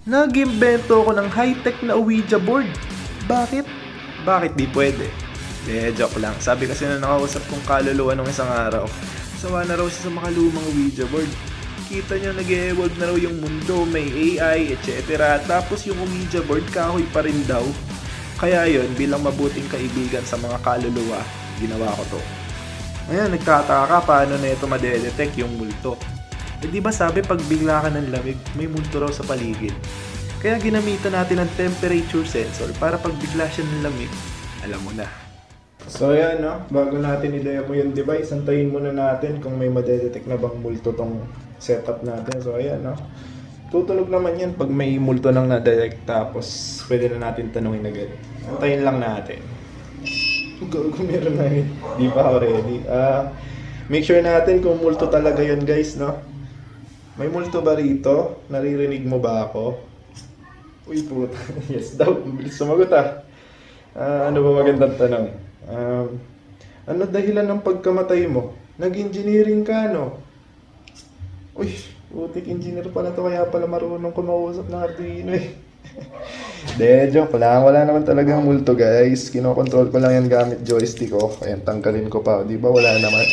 Nag-imbento ako ng high-tech na Ouija board. Bakit? Bakit di pwede? Joke lang. Sabi kasi na nakausap kong kaluluwa nung isang araw, sawa na raw siya sa makalumang Ouija board. Kita niya nag-evolve na raw yung mundo, may AI, etc. Tapos yung Ouija board kahoy pa rin daw. Kaya yon, bilang mabuting kaibigan sa mga kaluluwa, ginawa ko to. Ngayon, nagtataka ka paano na ito madedetect yung multo. Di ba sabi pag bigla ka ng lamig, may multo raw sa paligid. Kaya ginamitan natin ng temperature sensor para pag bigla siya ng lamig, alam mo na. So ayan no, bago natin i-demo yung device, antayin muna natin kung may madedetect na bang multo tong setup natin. So ayan no, tutunog naman yan pag may multo nang na-detect, tapos pwede na natin tanungin agad. Antayin lang natin. Gago, meron na yun. Di pa ako ready. Make sure natin kung multo talaga yun guys no. May multo ba rito? Naririnig mo ba ako? Uy puta, yes daw, bilis sumagot ano ba magandang tanong? Ano dahilan ng pagkamatay mo? Nag-engineering ka, no? Uy, putik engineer pala to, kaya pala marunong kumausap ng Arduino eh. Joke lang. Wala naman talagang multo guys. Kinokontrol ko lang yan gamit joystick ko. Ayan, tanggalin ko pa. Di ba wala naman.